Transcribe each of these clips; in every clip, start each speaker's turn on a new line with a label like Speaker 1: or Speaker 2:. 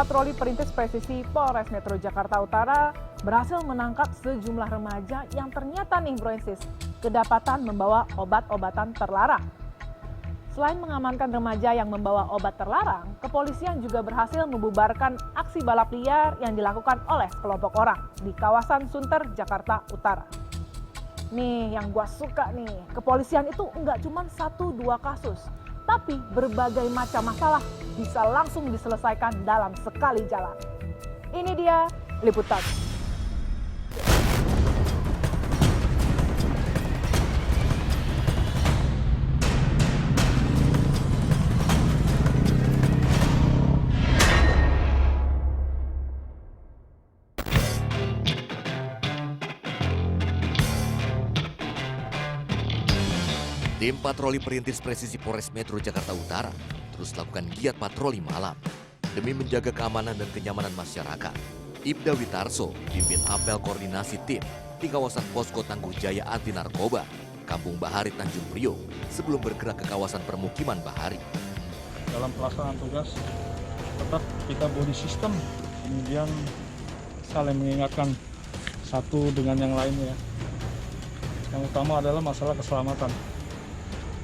Speaker 1: patroli perintis presisi Polres Metro Jakarta Utara berhasil menangkap sejumlah remaja yang ternyata nih Broensis kedapatan membawa obat-obatan terlarang. Selain mengamankan remaja yang membawa obat terlarang, kepolisian juga berhasil membubarkan aksi balap liar yang dilakukan oleh kelompok orang di kawasan Sunter, Jakarta Utara. Nih yang gua suka nih, kepolisian itu enggak cuma 1-2 kasus, tapi berbagai macam masalah bisa langsung diselesaikan dalam sekali jalan. Ini dia liputan.
Speaker 2: Tim patroli perintis presisi Polres Metro Jakarta Utara terus lakukan giat patroli malam demi menjaga keamanan dan kenyamanan masyarakat. Ibda Witarso pimpin apel koordinasi tim di kawasan Posko Tangguh Jaya Anti Narkoba, Kampung Bahari, Tanjung Priok, sebelum bergerak ke kawasan permukiman Bahari.
Speaker 3: Dalam pelaksanaan tugas tetap kita body system, kemudian saling mengingatkan satu dengan yang lainnya. Yang utama adalah masalah keselamatan.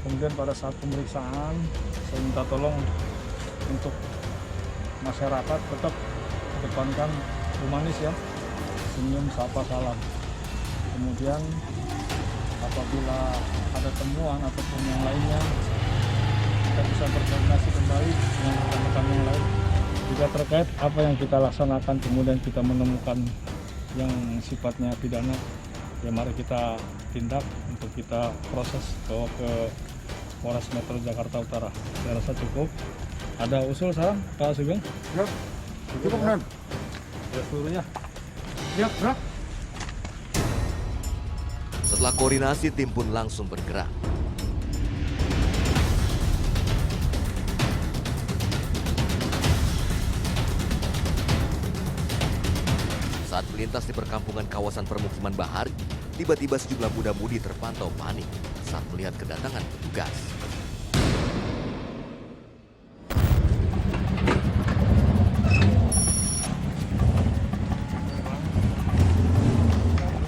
Speaker 3: Kemudian pada saat pemeriksaan, saya minta tolong untuk masyarakat tetap kedepankan humanis ya, senyum, sapa, salam. Kemudian apabila ada temuan ataupun yang lainnya, kita bisa berkoordinasi kembali dengan rekan-rekan yang lain. Juga terkait apa yang kita laksanakan, kemudian kita menemukan yang sifatnya pidana, ya mari kita tindak untuk kita proses bawa ke Polres Metro Jakarta Utara. Saya rasa cukup. Ada usul saran, Pak Sugeng?
Speaker 4: Ya, cukup kan?
Speaker 3: Ya, seluruhnya.
Speaker 4: Ya, gerak.
Speaker 2: Setelah koordinasi, tim pun langsung bergerak. Saat melintas di perkampungan kawasan permukiman Bahari, tiba-tiba sejumlah muda-mudi terpantau panik saat melihat kedatangan petugas.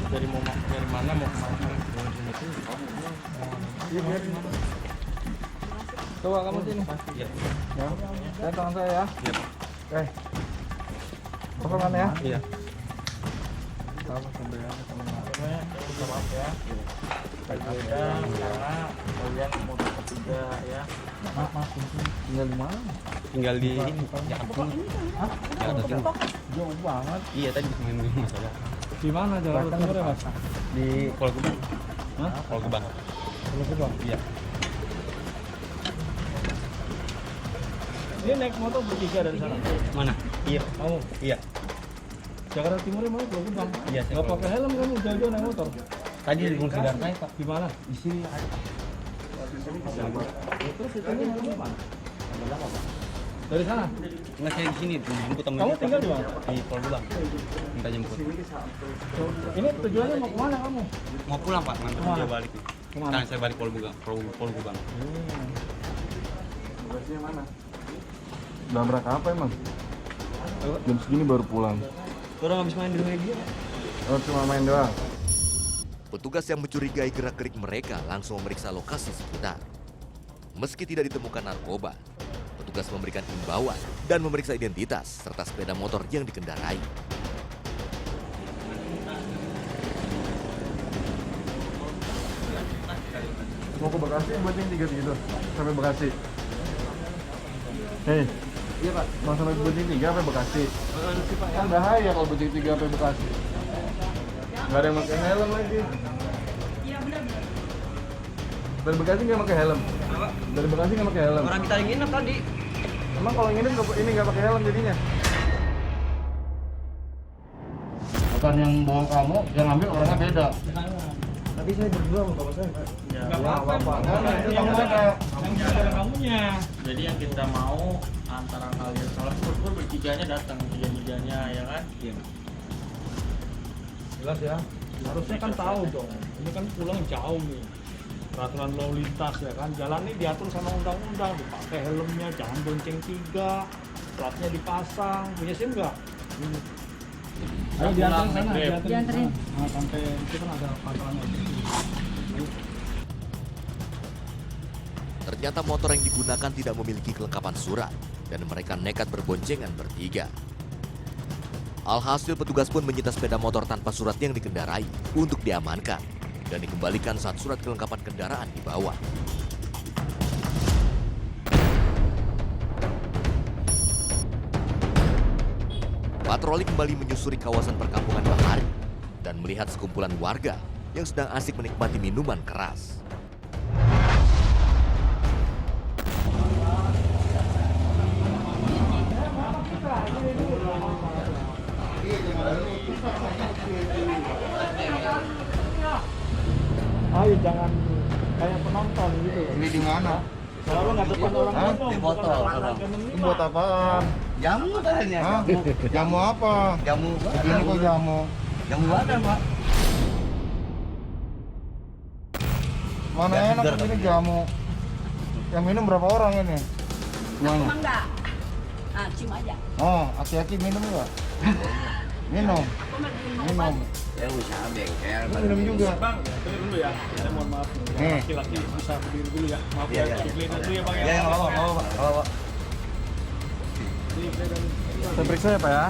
Speaker 3: Dari mana mau kemana? Coba kamu sini. Iya. Ya. Saya tangan saya ya. Iya. Oke. Kosongan ya. Iya. Sama sambilnya teman-teman. Maaf ya. Berbeda karena kalian mau ketiga ya. Maaf. Tinggal di mana? Tinggal di ini. Jakarta. Hah? Jakarta. Jauh banget. Iya tadi main masalah. Di mana Jakarta Timur ya Mas? Di Pulau Gebang. Hah? Pulau Gebang. Pulau Gebang? Iya. Dia naik motor bertiga dari sana. Mana? Iya. Kamu? Iya. Jakarta Timur mau Pulau Gebang. Iya. Gak pakai helm kamu jauh-jauh naik motor. Tadi di Gunung Sidar naik Pak. Di mana? Di sini ada. Terus itu di mana? Dari sana?
Speaker 5: Nggak, saya di sini jemput teman.
Speaker 3: Kamu tinggal di mana?
Speaker 5: Di Pulau Gebang. Minta jemput.
Speaker 3: Ini tujuannya mau kemana kamu?
Speaker 5: Mau pulang Pak, nanti
Speaker 3: Kemana?
Speaker 5: dia balik.
Speaker 3: Kemana?
Speaker 5: Sekarang saya balik Pulau Gebang. Pulau Gebang.
Speaker 4: Tugasnya mana? Dalam rangka apa emang? Jam segini baru pulang.
Speaker 5: Orang habis main di rumah dia.
Speaker 4: Oh, cuma main doang?
Speaker 2: Petugas yang mencurigai gerak-gerik mereka langsung memeriksa lokasi sekitar. Meski tidak ditemukan narkoba, petugas memberikan imbauan dan memeriksa identitas serta sepeda motor yang dikendarai.
Speaker 4: Mau ke Bekasi buat yang 3 gitu? Sampai Bekasi? Hei,
Speaker 5: Iya Pak.
Speaker 4: mau sampai Bunting 3 sampai Bekasi? Kan bahaya kalau Bunting 3 sampai Bekasi. Nggak ada yang pakai helm lagi.
Speaker 5: Iya benar.
Speaker 4: Dari Bekasi nggak pakai helm? Dari Bekasi nggak pakai helm?
Speaker 5: Orang kita yang nginep tadi.
Speaker 4: Emang kalau ini nggak pakai helm jadinya? Bukan yang bawa kamu, yang ambil orangnya beda.
Speaker 3: Tadi saya berdua sama bapak saya.
Speaker 5: Ya,
Speaker 3: Nggak apa-apa.
Speaker 4: Itu yang beda.
Speaker 3: Yang jaga kamunya.
Speaker 6: Jadi yang kita mau antara kalian salah pur bertiganya datang, tiga-tiganya ya kan?
Speaker 5: Iya.
Speaker 3: Jelas ya. Harusnya kan tahu dong. Ini kan pulang jauh nih. Peraturan lalu lintas ya kan. Jalan ini diatur sama undang-undang. Dipakai helmnya, jangan bonceng 3. platnya dipasang, punya SIM nggak? Ayo diantarin sana, diantarin. Nah, sampai itu kan ada pangkalannya.
Speaker 2: Ternyata motor yang digunakan tidak memiliki kelengkapan surat dan mereka nekat berboncengan bertiga. Alhasil petugas pun menyita sepeda motor tanpa surat yang dikendarai untuk diamankan dan dikembalikan saat surat kelengkapan kendaraan dibawa. Patroli kembali menyusuri kawasan perkampungan Bahari dan melihat sekumpulan warga yang sedang asik menikmati minuman keras.
Speaker 3: Ayo jangan kayak penonton gitu.
Speaker 4: Ini di mana?
Speaker 3: Selalu nggak depan orang minum.
Speaker 5: Di botol.
Speaker 4: Ini buat apaan?
Speaker 5: Jamu katanya.
Speaker 4: Hah? Jamu apa?
Speaker 5: Jamu.
Speaker 4: Ini kok jamu?
Speaker 5: Jamu mana, Pak?
Speaker 4: Mana enak ini jamu? Yang minum berapa orang ini? Semuanya?
Speaker 7: Enggak. Ah, cium aja.
Speaker 4: Oh, aki-aki minum nggak? Minum. Minum.
Speaker 5: Ya usaha bengkel.
Speaker 4: Minum juga.
Speaker 3: Bang, berdiri dulu ya. Saya mohon maaf.
Speaker 4: Nih.
Speaker 3: Laki-laki bisa berdiri dulu ya. Maaf
Speaker 5: Iya,
Speaker 3: ya,
Speaker 5: iya.
Speaker 3: digeledah dulu ya, Bang.
Speaker 5: Ya, nggak apa-apa, nggak apa-apa.
Speaker 4: Saya periksa ya Pak ya?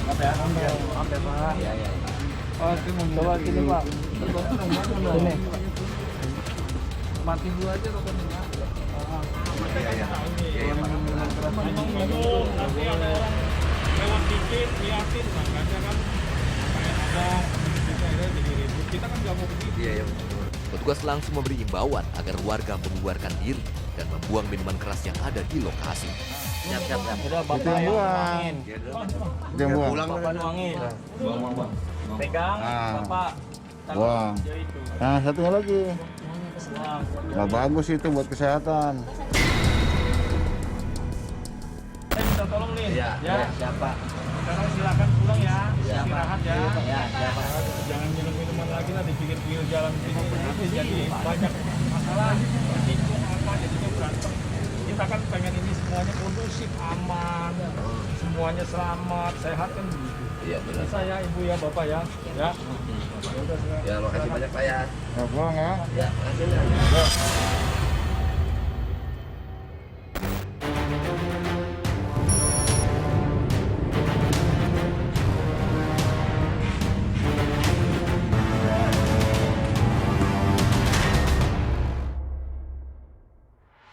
Speaker 3: Maaf ya. Maaf ya, Pak.
Speaker 5: Iya, iya.
Speaker 4: Oh, coba sini Pak. Sini.
Speaker 3: Mati dulu aja rokoknya.
Speaker 5: Iya, iya. Iya, Pak.
Speaker 3: Minum, nanti ada orang lewat dikit, liatin, makanya kan kayak ada kita jadi ribut. Kita kan nggak mau begitu.
Speaker 5: Iya, iya.
Speaker 2: Petugas langsung memberi imbauan agar warga membubarkan diri dan membuang minuman keras yang ada di lokasi.
Speaker 5: Siap.
Speaker 3: Udah
Speaker 4: Itu yang buang. Itu yang buang.
Speaker 5: Pulang Bapak nuangin.
Speaker 3: Pegang,
Speaker 4: Ah.
Speaker 3: Bapak.
Speaker 4: Buang.
Speaker 3: Ya itu.
Speaker 4: Nah, satunya lagi.
Speaker 3: Buang.
Speaker 4: Nggak bagus itu buat kesehatan.
Speaker 3: Saya minta tolong nih.
Speaker 5: Iya,
Speaker 3: Ya.
Speaker 5: siapa?
Speaker 3: Sekarang silakan pulang ya.
Speaker 5: Iya, Pak.
Speaker 3: Istirahat ya.
Speaker 5: Iya, siapa?
Speaker 3: Jangan minum minuman lagi lah di pinggir-pinggir jalan sini. Nanti jadi banyak masalah. Tikung apa jadinya berantem. Kita kan pengen ini semuanya kondusif, aman, semuanya selamat, sehat kan begitu.
Speaker 5: Iya, benar.
Speaker 3: Bisa ya ibu ya bapak ya. Ya. Ya udah silakan.
Speaker 5: Ya, makasih banyak Pak ya.
Speaker 4: Nah, pulang ya.
Speaker 5: Ya, makasih.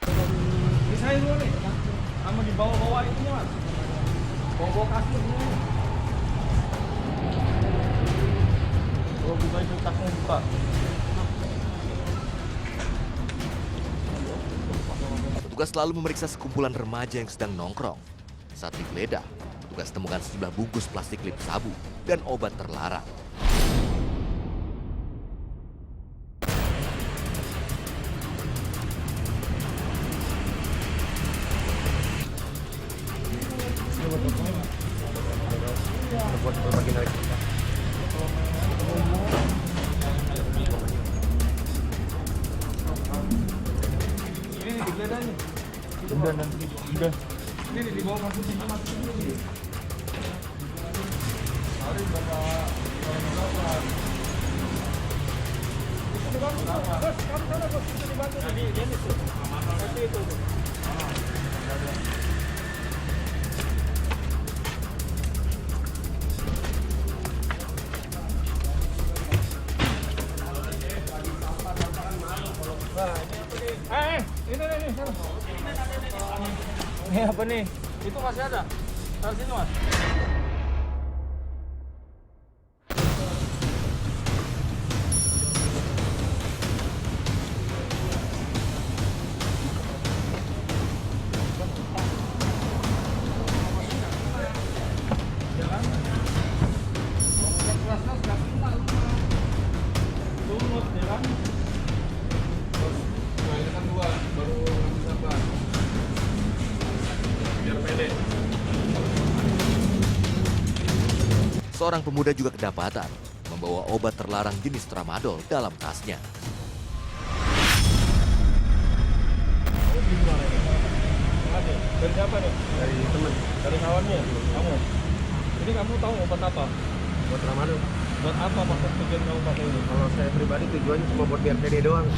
Speaker 3: Ini saya dulu nih. Kamu dibawa-bawa itunya mas. Bawa-bawa kasur dulu. Oh, buka itu taknya buka.
Speaker 2: Petugas selalu memeriksa sekumpulan remaja yang sedang nongkrong. Saat digeledah, petugas temukan sejumlah bungkus plastik lip sabu dan obat terlarang.
Speaker 3: Ini nih digeledah nih. Udah. Ini nih dibawa masuk sini sini. Mari Bapak. Kamu sana bos, itu dibantu. Tadi dia nih tuh. Itu. Ini sana. Ini apa nih? Itu masih ada. Taruh sini mas.
Speaker 2: Seorang pemuda juga kedapatan membawa obat terlarang jenis tramadol dalam tasnya.
Speaker 3: Dari siapa nih?
Speaker 4: Dari teman.
Speaker 3: Dari kawannya? Kamu? Ini kamu tahu obat apa?
Speaker 4: Buat Ramadan.
Speaker 3: Buat apa maksud tujuan kamu pakai ini?
Speaker 4: Kalau saya pribadi tujuannya cuma buat biar pede doang.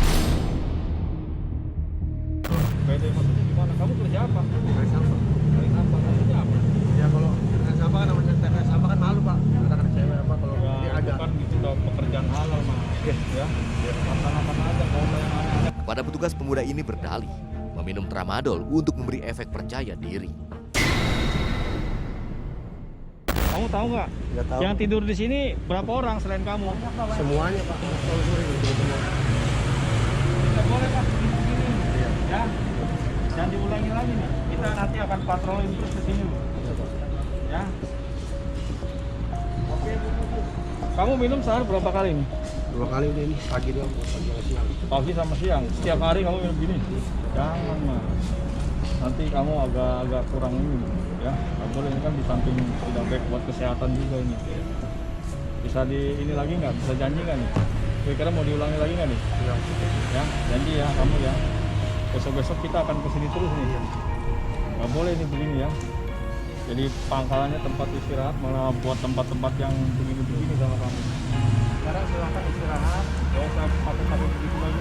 Speaker 3: PD maksudnya gimana? Kamu kerja apa?
Speaker 4: Dari sampah.
Speaker 3: Dari apa? Maksudnya apa?
Speaker 4: Ya kalau dengan sampah kan namanya TPS sampah kan malu pak. Anak-anak cewek apa kalau
Speaker 3: Ya,
Speaker 4: ini
Speaker 3: itu
Speaker 4: ada.
Speaker 3: kan itu udah pekerjaan halal mah. Ya, laksanakan aja kalau yang aneh-aneh.
Speaker 2: Kepada petugas, pemuda ini berdalih meminum tramadol untuk memberi efek percaya diri.
Speaker 3: Kamu tahu nggak?
Speaker 4: Nggak tahu.
Speaker 3: Yang tidur di sini berapa orang selain kamu?
Speaker 4: Semuanya pak. Kalau sore gitu semua.
Speaker 3: Tidak boleh kan begini. Ya, jangan diulangi lagi nih. Kita nanti akan patroli terus ke sini loh. Ya. Oke. Kamu minum sehari berapa kali nih?
Speaker 4: 2 kali udah ini pagi doang, pagi sama siang.
Speaker 3: Pagi sama siang. Setiap hari kamu minum gini? Jangan mah. Nanti kamu agak kurang ini, ya. Nggak boleh, ini kan di samping tidak baik buat kesehatan juga ini. Bisa di ini lagi nggak? Bisa janji nggak nih? Kira-kira mau diulangi lagi nggak nih?
Speaker 4: Iya.
Speaker 3: Ya, janji ya kamu ya. Besok-besok kita akan kesini terus nih. Nggak boleh nih begini ya. Jadi pangkalannya tempat istirahat, malah buat tempat-tempat yang begini-begini sama kamu. Sekarang silahkan istirahat, gak usah pakai begitu lagi.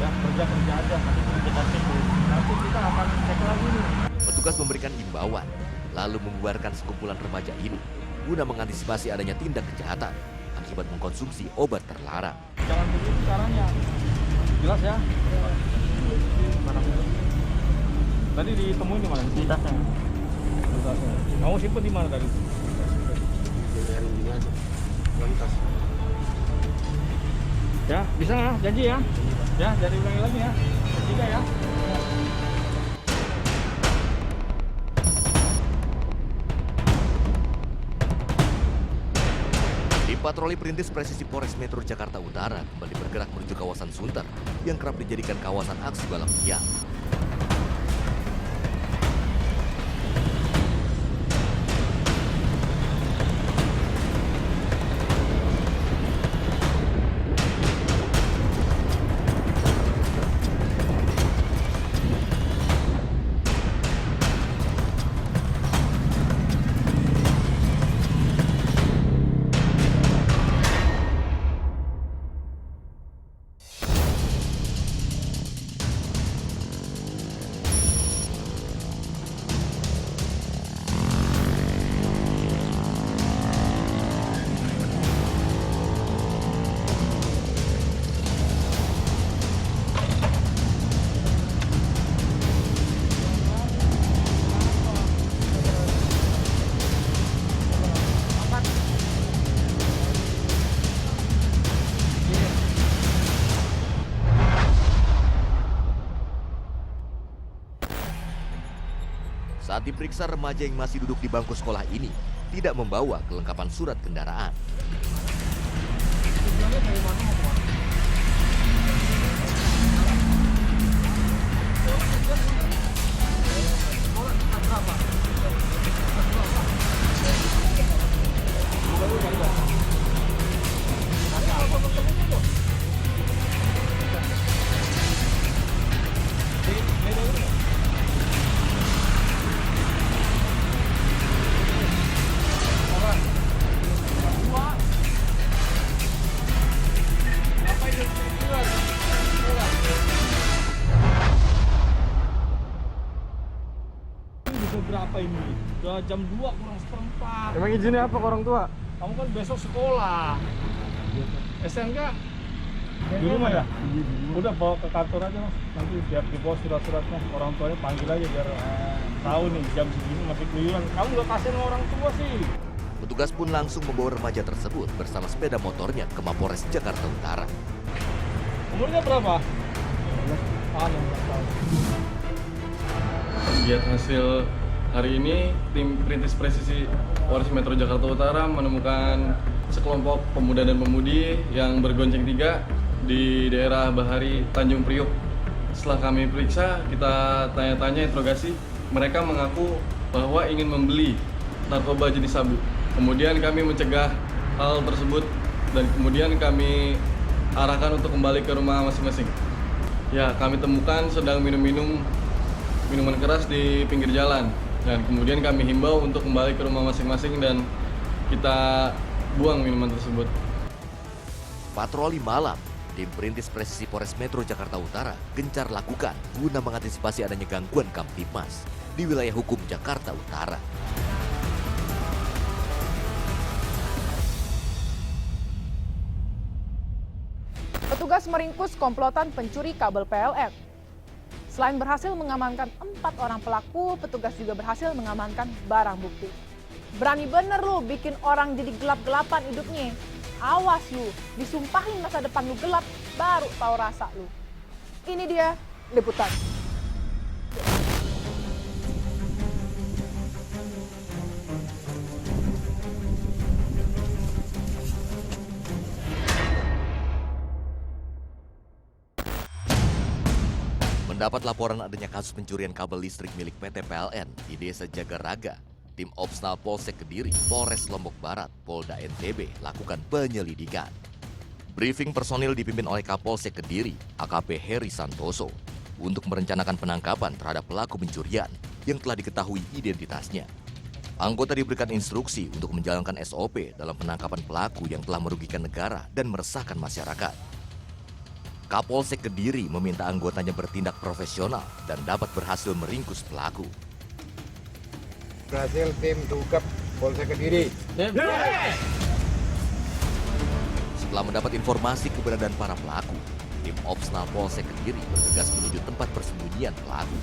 Speaker 3: Ya, kerja aja, nanti kita tertib. Nanti kita akan cek lagi nih.
Speaker 2: Petugas memberikan imbauan, lalu membubarkan sekumpulan remaja ini guna mengantisipasi adanya tindak kejahatan akibat mengkonsumsi obat terlarang.
Speaker 3: Jangan begitu caranya. Jelas ya? Tadi ditemuin di mana? Di tasnya. Di tasnya. Kamu simpen di mana tadi?
Speaker 4: Biarin gini aja. Lantas.
Speaker 3: Ya, bisa nggak? Janji ya? Ya, jadi ulangi lagi ya. Ketiga ya.
Speaker 2: Tim patroli perintis presisi Polres Metro Jakarta Utara kembali bergerak menuju kawasan Sunter yang kerap dijadikan kawasan aksi balap liar. Saat diperiksa, remaja yang masih duduk di bangku sekolah ini tidak membawa kelengkapan surat kendaraan.
Speaker 3: Berapa ini? Udah jam 2 kurang seperempat.
Speaker 4: Emang izinnya apa ke orang tua?
Speaker 3: Kamu kan besok sekolah. SNK di rumah ya? Udah bawa ke kantor aja mas. Nanti biar dibawa surat-suratnya. Orang tuanya panggil aja biar tahu nih jam segini masih keluyuran. Kamu gak kasihan sama orang tua sih.
Speaker 2: Petugas pun langsung membawa remaja tersebut bersama sepeda motornya ke Mapolres Jakarta Utara.
Speaker 3: Umurnya berapa? 16 tahun.
Speaker 8: Lihat hasil hari ini, tim perintis presisi Polres Metro Jakarta Utara menemukan sekelompok pemuda dan pemudi yang bergonceng 3 di daerah Bahari, Tanjung Priok. Setelah kami periksa, kita tanya-tanya, interogasi, mereka mengaku bahwa ingin membeli narkoba jenis sabu. Kemudian kami mencegah hal tersebut dan kemudian kami arahkan untuk kembali ke rumah masing-masing. Ya, kami temukan sedang minum-minum minuman keras di pinggir jalan. Dan kemudian kami himbau untuk kembali ke rumah masing-masing dan kita buang minuman tersebut.
Speaker 2: Patroli malam, tim Perintis Presisi Polres Metro Jakarta Utara gencar lakukan guna mengantisipasi adanya gangguan Kamtibmas di wilayah hukum Jakarta Utara.
Speaker 1: Petugas meringkus komplotan pencuri kabel PLN. Selain berhasil mengamankan 4 orang pelaku, petugas juga berhasil mengamankan barang bukti. Berani bener lu bikin orang jadi gelap-gelapan hidupnya. Awas lu, disumpahin masa depan lu gelap, baru tahu rasa lu. Ini dia liputan.
Speaker 2: Mendapat laporan adanya kasus pencurian kabel listrik milik PT PLN di Desa Jagaraga, tim Opsnal Polsek Kediri, Polres Lombok Barat, Polda NTB lakukan penyelidikan. Briefing personil dipimpin oleh Kapolsek Kediri, AKP Heri Santoso, untuk merencanakan penangkapan terhadap pelaku pencurian yang telah diketahui identitasnya. Anggota diberikan instruksi untuk menjalankan SOP dalam penangkapan pelaku yang telah merugikan negara dan meresahkan masyarakat. Kapolsek Kediri meminta anggotanya bertindak profesional dan dapat berhasil meringkus pelaku.
Speaker 9: Berhasil tim Dukep Polsek Kediri.
Speaker 2: Setelah mendapat informasi keberadaan para pelaku, tim Opsnal Polsek Kediri bergegas menuju tempat persembunyian pelaku.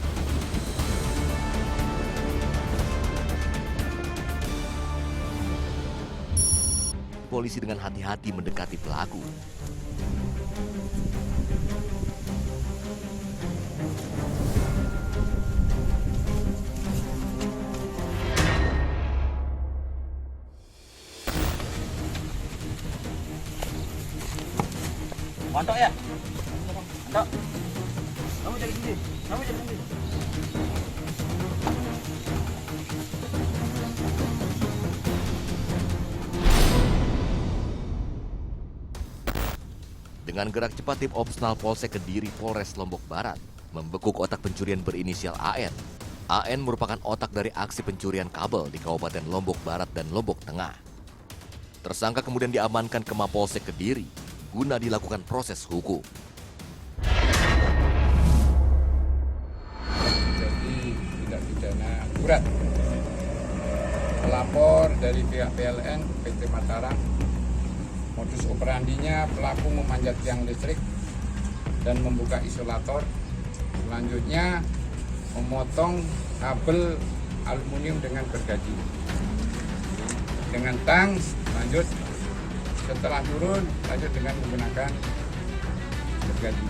Speaker 2: Polisi dengan hati-hati mendekati pelaku.
Speaker 5: Montok ya? Montok. Kamu jadi sini. Kamu jadi sini.
Speaker 2: Dengan gerak cepat tim Opsnal Polsek Kediri Polres Lombok Barat membekuk otak pencurian berinisial AN. AN merupakan otak dari aksi pencurian kabel di Kabupaten Lombok Barat dan Lombok Tengah. Tersangka kemudian diamankan ke Mapolsek Kediri guna dilakukan proses hukum.
Speaker 9: Jadi tidak pidana berat. Pelapor dari pihak PLN PT Mataram, modus operandinya pelaku memanjat tiang listrik dan membuka isolator. Selanjutnya memotong kabel aluminium dengan gergaji. Dengan tang, lanjut setelah turun, lanjut dengan menggunakan gergaji.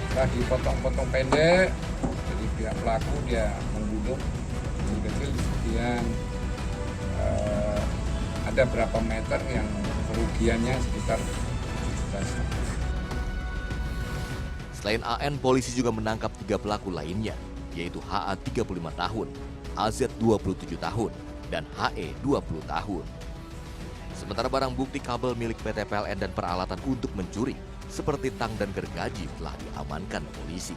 Speaker 9: Setelah dipotong-potong pendek, jadi pihak pelaku dia menggulung kecil, kemudian ada berapa meter yang kerugiannya sekitar 17.
Speaker 2: Selain AN, polisi juga menangkap 3 pelaku lainnya, yaitu HA 35 tahun, AZ 27 tahun, dan HE 20 tahun. Sementara barang bukti kabel milik PT PLN dan peralatan untuk mencuri, seperti tang dan gergaji telah diamankan polisi.